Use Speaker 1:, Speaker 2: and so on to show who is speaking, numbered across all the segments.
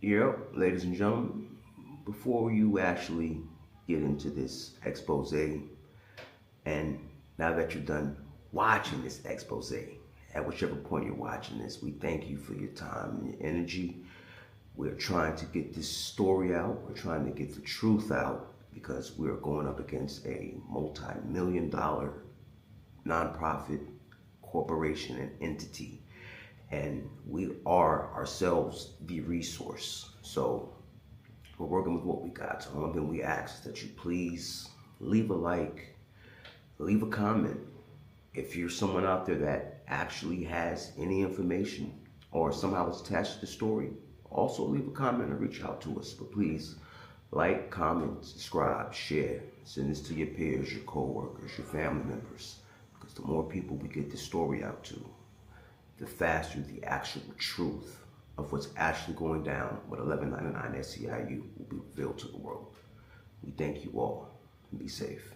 Speaker 1: Yep, ladies and gentlemen, before you actually get into this expose, and now that you're done watching this expose, at whichever point you're watching this, we thank you for your time and your energy. We're trying to get this story out. We're trying to get the truth out because we're going up against a multi-million-dollar nonprofit corporation and entity. And we are ourselves the resource. So we're working with what we got. So one thing we ask is that you please leave a like, leave a comment. If you're someone out there that actually has any information or somehow it's attached to the story, also leave a comment and reach out to us. But please like, comment, subscribe, share. Send this to your peers, your co-workers, your family members. Because the more people we get this story out to, the faster the actual truth of what's actually going down with 1199 SEIU will be revealed to the world. We thank you all and be safe.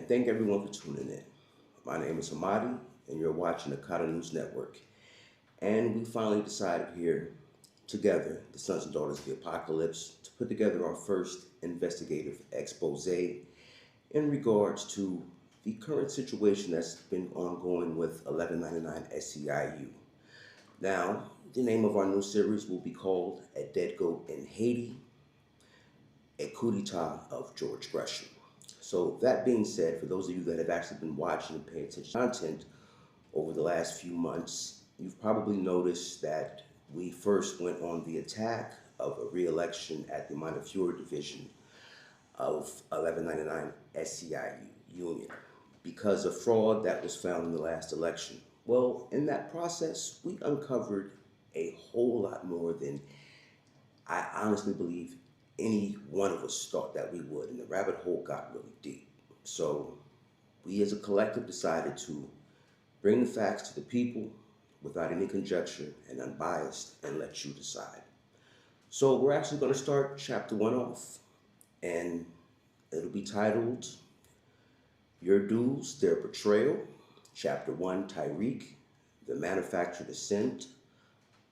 Speaker 1: Thank everyone for tuning in. My name is Hamadi, and you're watching the Kata News Network. And we finally decided here, together, the Sons and Daughters of the Apocalypse, to put together our first investigative expose in regards to the current situation that's been ongoing with 1199 SEIU. Now, the name of our new series will be called A Dead Goat in Haiti, a coup d'etat of George Gresham. So that being said, for those of you that have actually been watching and paying attention to content over the last few months, you've probably noticed that we first went on the attack of a re-election at the Montefiore division of 1199 SEIU Union because of fraud that was found in the last election. Well, in that process, we uncovered a whole lot more than I honestly believe any one of us thought that we would, and the rabbit hole got really deep. So we as a collective decided to bring the facts to the people without any conjecture and unbiased and let you decide. So we're actually going to start chapter 1 off, and it'll be titled Your Dues, Their Betrayal, chapter 1, Tyrek, the manufactured ascent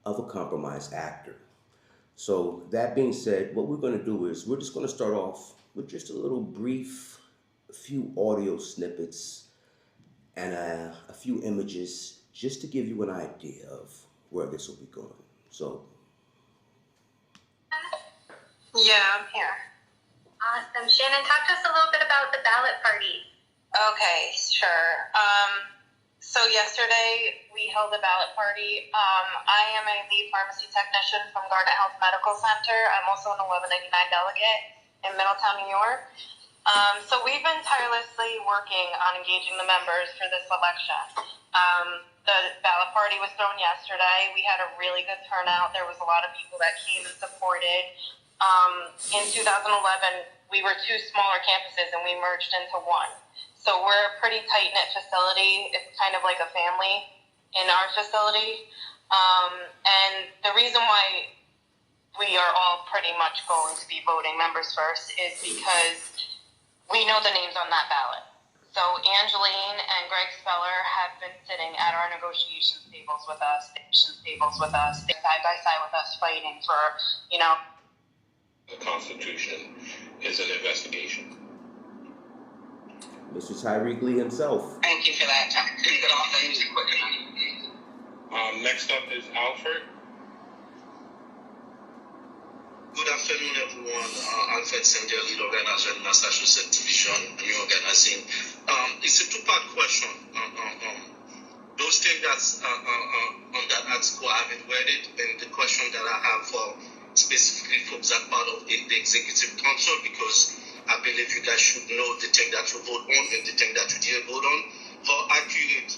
Speaker 1: of a compromised actor. So that being said, what we're going to do is we're just going to start off with just a little brief, few audio snippets and a few images just to give you an idea of where this will be going. So.
Speaker 2: Yeah, I'm here.
Speaker 3: Awesome. Shannon, talk to us a little bit about the ballot party.
Speaker 2: Okay, sure. So yesterday we held a ballot party. I am a lead pharmacy technician from Garnet Health Medical Center. I'm also an 1199 delegate in Middletown, New York. So we've been tirelessly working on engaging the members for this election. The ballot party was thrown yesterday. We had a really good turnout. There was a lot of people that came and supported. In 2011, we were 2 smaller campuses and we merged into one. So we're a pretty tight-knit facility. It's kind of like a family in our facility. And the reason why we are all pretty much going to be voting members first is because we know the names on that ballot. So Angeline and Greg Speller have been sitting at our negotiation tables with us, side by side with us, fighting for, you know.
Speaker 4: The Constitution is an investigation.
Speaker 1: Mr. Tyrek Lee himself.
Speaker 5: Thank you for that. Can you get off the music quick enough?
Speaker 4: Next up is Alfred.
Speaker 6: Good afternoon, everyone. Alfred Sender, lead organizer in Massachusetts Division, New Organizing. It's a two-part question. Those things that's on that article, I haven't read it, and the question that I have for specifically for that part of the executive council, because I believe you guys should know the thing that you vote on and the thing that you didn't vote on, how accurate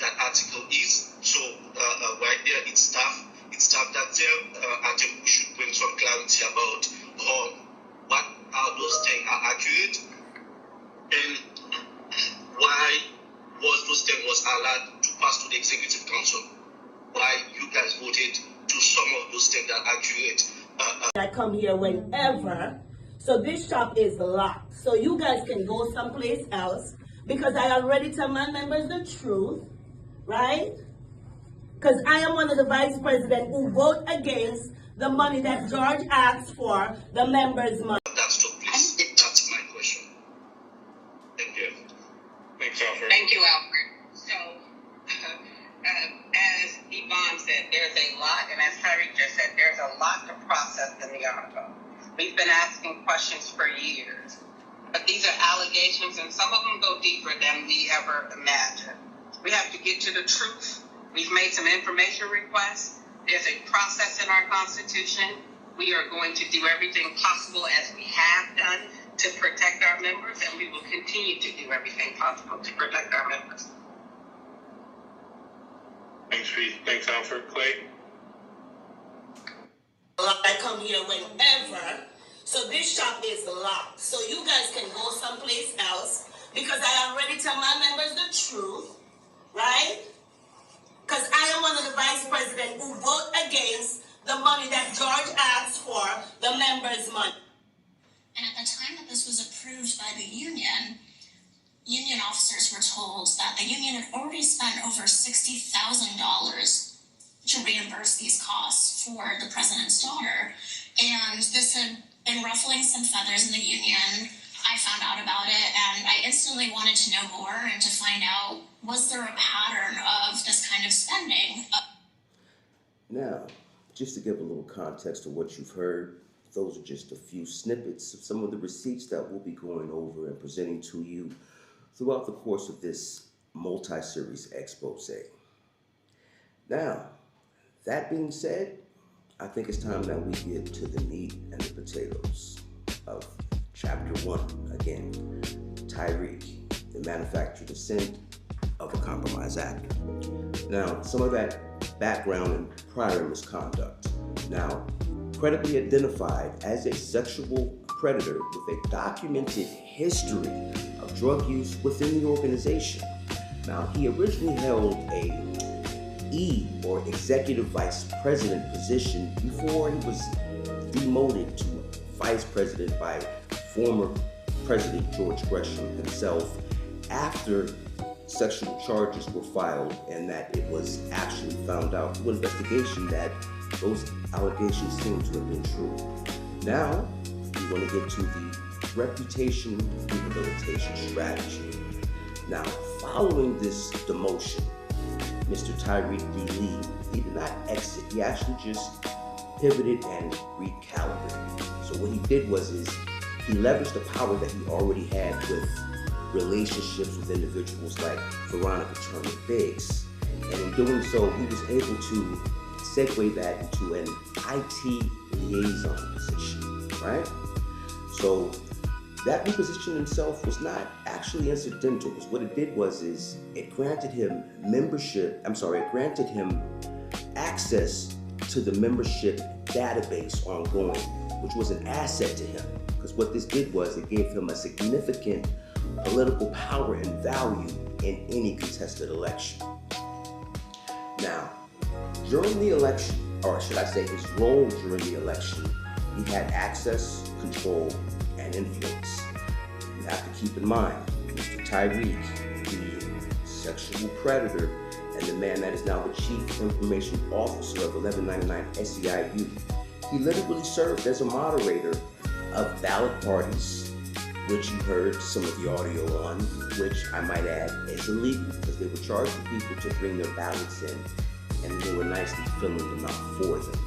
Speaker 6: that article is. So right there, it's tough that there. I think we should bring some clarity about how those things are accurate and why those things was allowed to pass to the executive council. Why you guys voted to some of those things that are accurate.
Speaker 7: I come here whenever, so this shop is locked. So you guys can go someplace else because I already tell my members the truth, right? Because I am one of the vice president who vote against the money that George asks for, the members' money.
Speaker 6: That's took place. That's my question. Thank you.
Speaker 4: Thanks, Alfred.
Speaker 8: Thank you, Alfred. So, as Yvonne said, there's a lot, and as Tyreek just said, there's a lot to process in the article. We've been asking questions for years, but these are allegations, and some of them go deeper than we ever imagined. We have to get to the truth. We've made some information requests. There's a process in our Constitution. We are going to do everything possible, as we have done, to protect our members, and we will continue to do everything possible to protect our members.
Speaker 4: Thanks, Reed. Thanks, Alfred. Clay?
Speaker 7: I come here whenever, so this shop is locked. So you guys can go someplace else because I already tell my members the truth, right? Because I am one of the vice president who vote against the money that George asks for, the members' money.
Speaker 9: And at the time that this was approved by the union officers were told that the union had already spent over $60,000 to reimburse these costs for the president's daughter. And this had been ruffling some feathers in the union. I found out about it, and I instantly wanted to know more and to find out, was there a pattern of this kind of spending?
Speaker 1: Now, just to give a little context to what you've heard, those are just a few snippets of some of the receipts that we'll be going over and presenting to you throughout the course of this multi-series expose. Now, that being said, I think it's time that we get to the meat and the potatoes of Chapter 1, again, Tyreek, the manufactured descent of a compromise actor. Now, some of that background and prior misconduct. Now, credibly identified as a sexual predator with a documented history of drug use within the organization. Now, he originally held a or executive vice president position before he was demoted to vice president by former President George Gresham himself after sexual charges were filed and that it was actually found out through investigation that those allegations seem to have been true. Now, we want to get to the reputation rehabilitation strategy. Now, following this demotion, Mr. Tyreek D. Lee, he did not exit. He actually just pivoted and recalibrated. So what he did was he leveraged the power that he already had with relationships with individuals like Veronica Turner Biggs. And in doing so, he was able to segue that into an IT liaison position, right? So that new position himself was not actually incidental, because what it did was it granted him access to the membership database ongoing, which was an asset to him. Because what this did was it gave him a significant political power and value in any contested election. Now, during the election, or should I say his role during the election, he had access, control, and influence. You have to keep in mind, Mr. Tyreek, the sexual predator and the man that is now the Chief Information Officer of 1199 SEIU, he literally served as a moderator of ballot parties, which you heard some of the audio on, which I might add is illegal because they were charging people to bring their ballots in and they were nicely filling them out for them.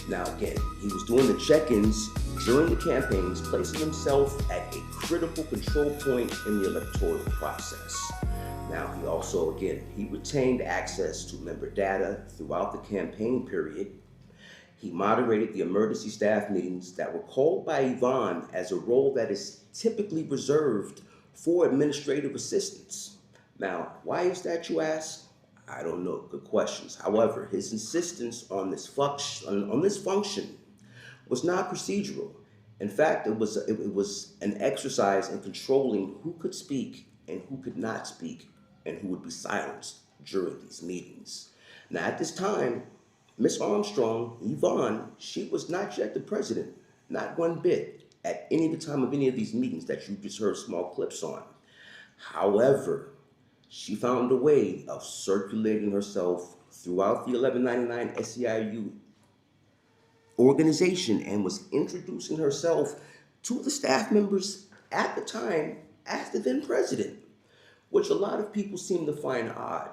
Speaker 1: Now again, he was doing the check-ins during the campaigns, placing himself at a critical control point in the electoral process. Now, he also, again, he retained access to member data throughout the campaign period. He moderated the emergency staff meetings that were called by Yvonne as a role that is typically reserved for administrative assistants. Now, why is that, you ask? I don't know. Good questions. However, his insistence on this function was not procedural. In fact, it was an exercise in controlling who could speak and who could not speak and who would be silenced during these meetings. Now, at this time, Miss Armstrong, Yvonne, she was not yet the president, not one bit, at any of the time of any of these meetings that you just heard small clips on. However, she found a way of circulating herself throughout the 1199 SEIU organization and was introducing herself to the staff members at the time as the then president, which a lot of people seem to find odd.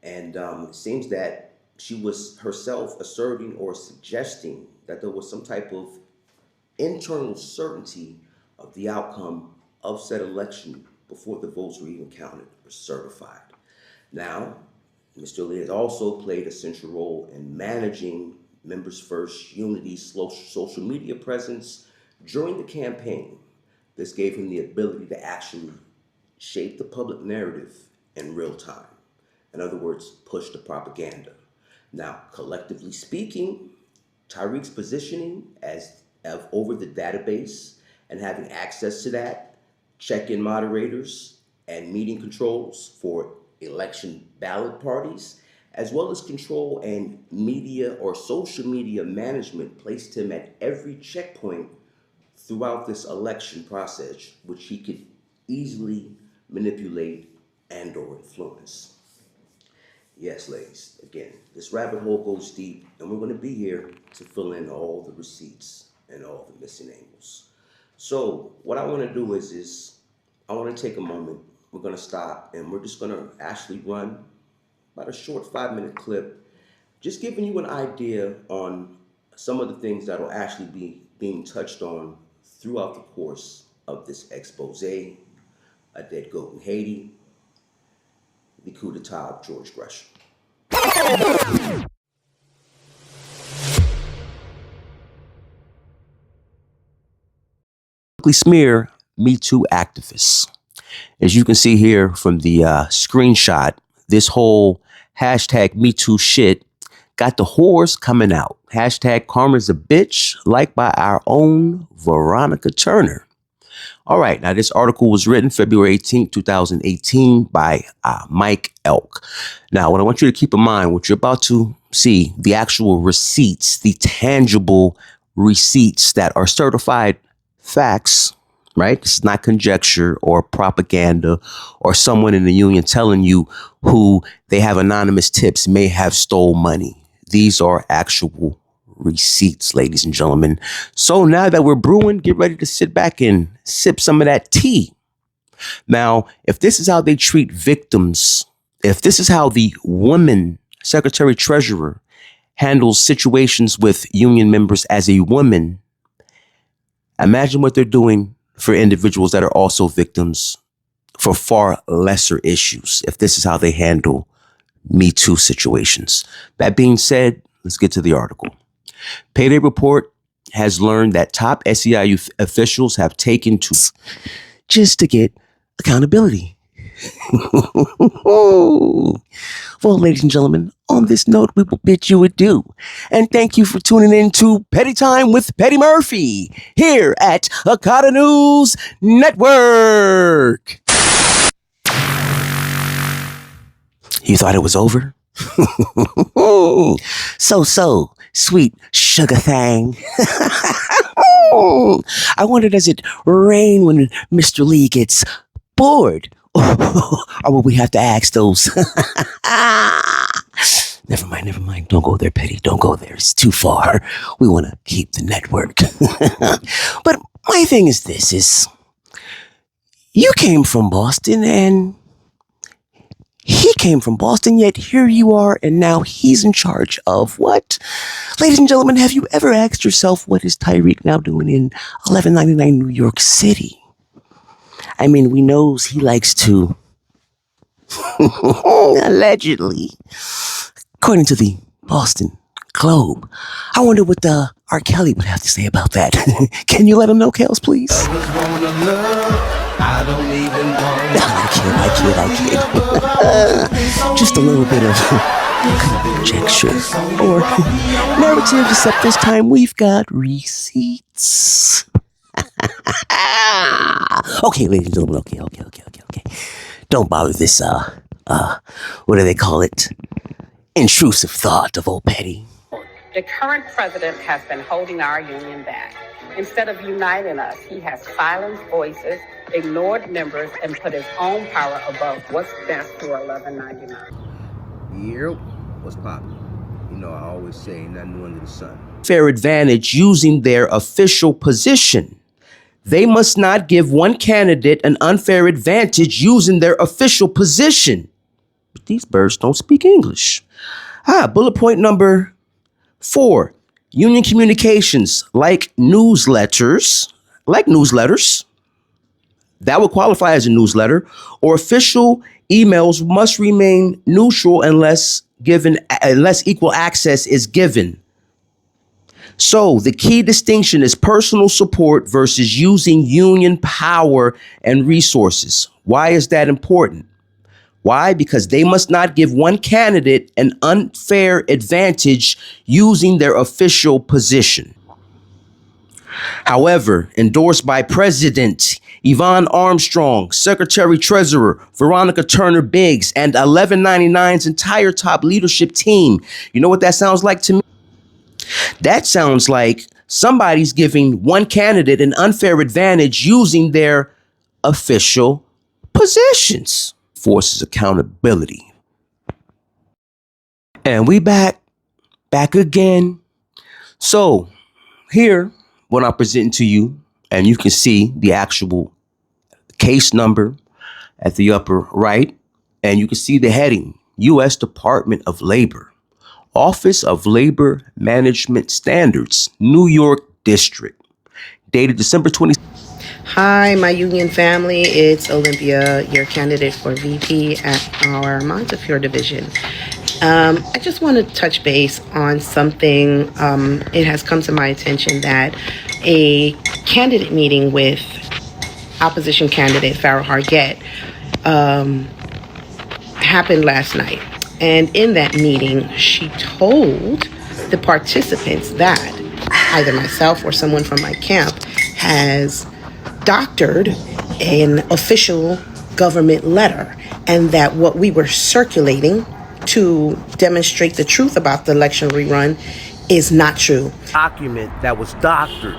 Speaker 1: And it seems that she was herself asserting or suggesting that there was some type of internal certainty of the outcome of said election before the votes were even counted or certified. Now, Mr. Lee has also played a central role in managing Members First Unity's social media presence during the campaign. This gave him the ability to actually shape the public narrative in real time. In other words, push the propaganda. Now, collectively speaking, Tyrek's positioning as over the database and having access to that, check-in moderators and meeting controls for election ballot parties, as well as control and media or social media management, placed him at every checkpoint throughout this election process, which he could easily manipulate and or influence. Yes, ladies, again, this rabbit hole goes deep, and we're going to be here to fill in all the receipts and all the missing angles. So what I want to do is I want to take a moment. We're going to stop, and we're just going to actually run about a short 5-minute clip, just giving you an idea on some of the things that will actually be being touched on throughout the course of this expose, a dead goat in Haiti, the coup d'etat of George Gresham. Smear Me Too activists. As you can see here from the screenshot, this whole hashtag Me Too shit got the whores coming out. Hashtag Karma's a bitch, like by our own Veronica Turner. All right, now this article was written February 18, 2018 by Mike Elk. Now, what I want you to keep in mind, what you're about to see, the actual receipts, the tangible receipts that are certified facts, right? This is not conjecture or propaganda or someone in the union telling you who they have anonymous tips may have stole money. These are actual receipts, ladies and gentlemen. So now that we're brewing, get ready to sit back and sip some of that tea. Now, if this is how they treat victims, if this is how the woman secretary treasurer handles situations with union members as a woman, imagine what they're doing for individuals that are also victims for far lesser issues, if this is how they handle Me Too situations. That being said, let's get to the article. Payday Report has learned that top SEIU officials have taken to just to get accountability. Well, ladies and gentlemen, on this note, we will bid you adieu. And thank you for tuning in to Petty Time with Petty Murphy here at Akata News Network. You thought it was over? So, sweet sugar thing. I wonder, does it rain when Mr. Lee gets bored? Or will we have to ask those? Never mind. Don't go there, Petty. Don't go there. It's too far. We want to keep the network. But my thing is this, is you came from Boston and he came from Boston, yet here you are, and now he's in charge of what? Ladies and gentlemen, have you ever asked yourself, what is Tyrek now doing in 1199 New York City? I mean, we knows he likes to Allegedly. According to the Boston Globe. I wonder what R. Kelly would have to say about that. Can you let him know, Kels, please? I kid. Just a little bit of conjecture or narrative, except this time we've got receipts. Okay, ladies and gentlemen, okay. Don't bother this, what do they call it? Intrusive thought of old Petty.
Speaker 10: The current president has been holding our union back. Instead of uniting us, he has silenced voices, ignored members, and put his own power above what's best for 1199.
Speaker 1: Yep, what's poppin'? You know, I always say nothing new under the sun. Fair advantage using their official position. They must not give one candidate an unfair advantage using their official position. But these birds don't speak English. Bullet point number 4. Union communications like newsletters, that would qualify as a newsletter, or official emails must remain neutral unless equal access is given. So the key distinction is personal support versus using union power and resources. Why is that important? Why? Because they must not give one candidate an unfair advantage using their official position. However, endorsed by President Yvonne Armstrong, Secretary Treasurer Veronica Turner Biggs, and 1199's entire top leadership team, you know what that sounds like to me? That sounds like somebody's giving one candidate an unfair advantage using their official positions. Forces accountability. And we back again. So here, what I'm presenting to you, and you can see the actual case number at the upper right, and you can see the heading, U.S. Department of Labor. Office of Labor Management Standards, New York District, dated December 20.
Speaker 11: Hi, my union family. It's Olympia, your candidate for VP at our Montefiore division. I just want to touch base on something. It has come to my attention that a candidate meeting with opposition candidate Farrah Hargett happened last night. And in that meeting, she told the participants that either myself or someone from my camp has doctored an official government letter, and that what we were circulating to demonstrate the truth about the election rerun is not true.
Speaker 1: Document that was doctored.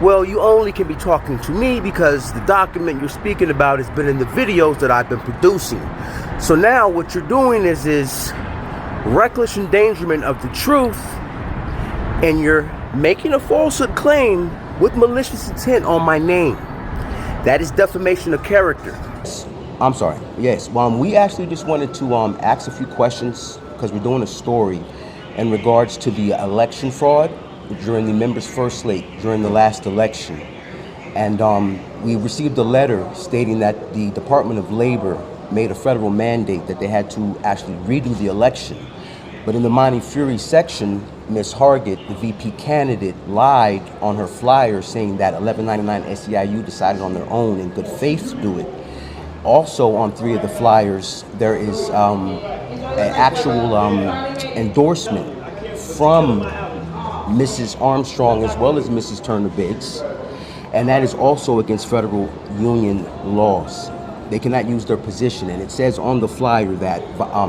Speaker 1: Well, you only can be talking to me because the document you're speaking about has been in the videos that I've been producing. So now what you're doing is reckless endangerment of the truth, and you're making a falsehood claim with malicious intent on my name. That is defamation of character. I'm sorry. Yes. We actually just wanted to ask a few questions because we're doing a story in regards to the election fraud during the members' first slate during the last election. And we received a letter stating that the Department of Labor made a federal mandate that they had to actually redo the election. But in the Montefiore section, Ms. Hargett, the VP candidate, lied on her flyer saying that 1199 SEIU decided on their own in good faith to do it. Also on 3 of the flyers, there is an actual endorsement from Mrs. Armstrong as well as Mrs. Turner Biggs, and that is also against federal union laws. They cannot use their position, and it says on the flyer that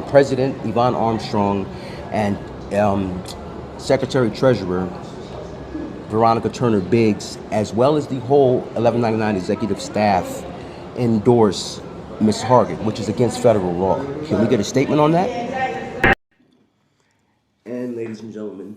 Speaker 1: President Yvonne Armstrong and Secretary Treasurer Veronica Turner Biggs, as well as the whole 1199 executive staff, endorse Ms. Hargett, which is against federal law. Can we get a statement on that? And ladies and gentlemen,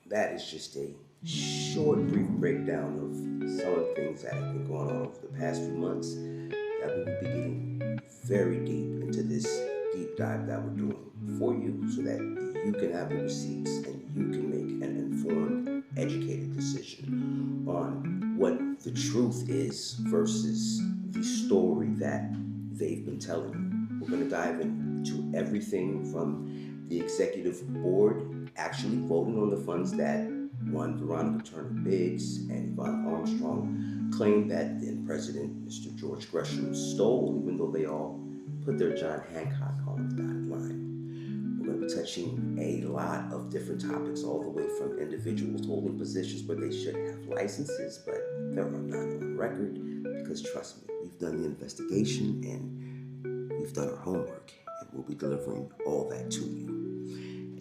Speaker 1: that is just a short, brief breakdown of some of the things that have been going on over the past few months, that we will be getting very deep into this deep dive that we're doing for you so that you can have the receipts and you can make an informed, educated decision on what the truth is versus the story that they've been telling you. We're going to dive into everything from the executive board actually voting on the funds that one Veronica Turner-Biggs and Yvonne Armstrong claimed that then President Mr. George Gresham stole, even though they all put their John Hancock on the dotted line. We're going to be touching a lot of different topics, all the way from individuals holding positions where they should have licenses, but there are none on record, because trust me, we've done the investigation and we've done our homework, and we'll be delivering all that to you.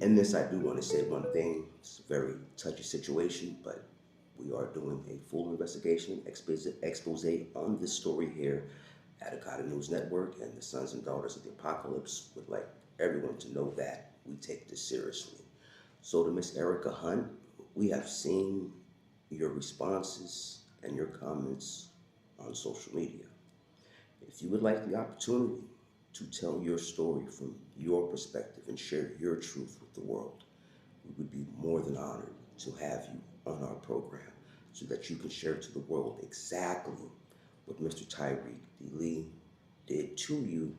Speaker 1: In this, I do want to say one thing. It's a very touchy situation, but we are doing a full investigation, expose on this story here at Akata News Network, and the Sons and Daughters of the Apocalypse would like everyone to know that we take this seriously. So to Miss Erica Hunt, we have seen your responses and your comments on social media. If you would like the opportunity to tell your story from your perspective and share your truth with the world, we would be more than honored to have you on our program so that you can share to the world exactly what Mr. Tyreek D. Lee did to you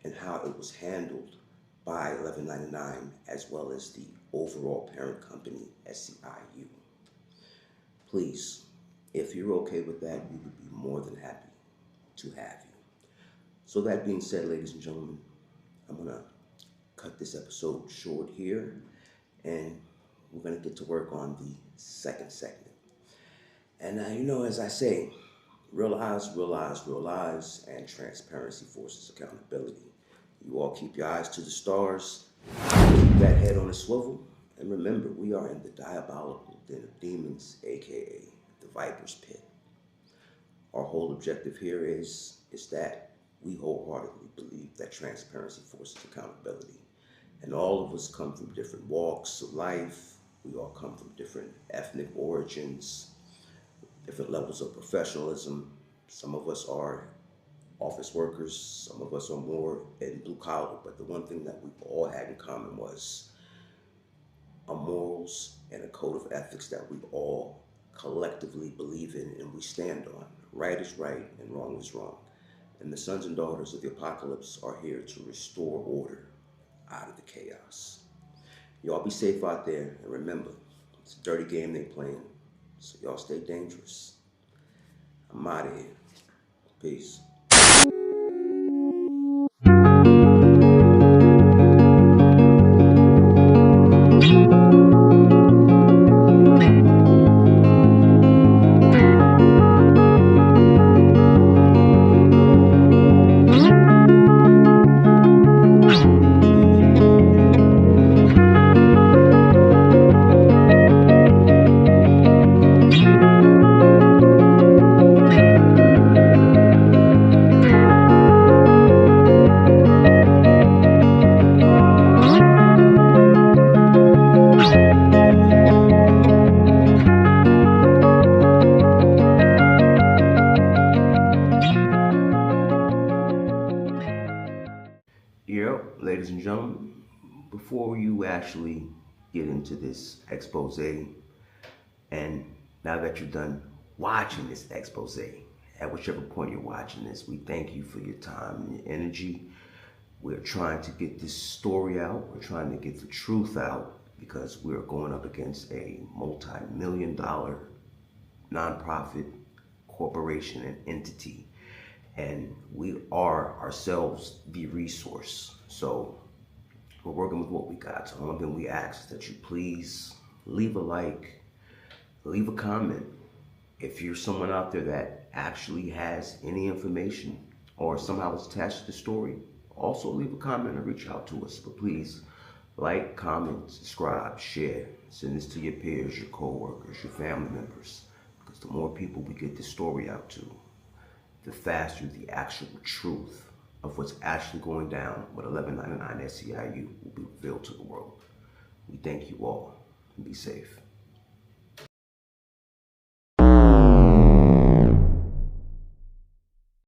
Speaker 1: and how it was handled by 1199 as well as the overall parent company, SCIU. Please, if you're okay with that, we would be more than happy to have you. So that being said, ladies and gentlemen, I'm going to cut this episode short here, and we're going to get to work on the second segment. And as I say, real eyes, real eyes, real eyes, and transparency forces accountability. You all keep your eyes to the stars, keep that head on a swivel, and remember, we are in the diabolical den of demons, aka the Viper's Pit. Our whole objective here is that we wholeheartedly believe that transparency forces accountability. And all of us come from different walks of life. We all come from different ethnic origins, different levels of professionalism. Some of us are office workers, some of us are more in blue collar, but the one thing that we all had in common was a morals and a code of ethics that we all collectively believe in and we stand on. Right is right and wrong is wrong. And the Sons and Daughters of the Apocalypse are here to restore order out of the chaos. Y'all be safe out there, and remember, it's a dirty game they playing, so y'all stay dangerous. I'm out of here. Peace. Yep, ladies and gentlemen, before you actually get into this expose, and now that you're done watching this expose, at whichever point you're watching this, we thank you for your time and your energy. We're trying to get this story out. We're trying to get the truth out because we're going up against a multi-million-dollar nonprofit corporation and entity. And we are ourselves the resource. So we're working with what we got. So the only thing we ask is that you please leave a like, leave a comment. If you're someone out there that actually has any information or somehow is attached to the story, also leave a comment or reach out to us. But please like, comment, subscribe, share. Send this to your peers, your co-workers, your family members. Because the more people we get this story out to, the faster the actual truth of what's actually going down with 1199 SCIU will be revealed to the world. We thank you all and be safe.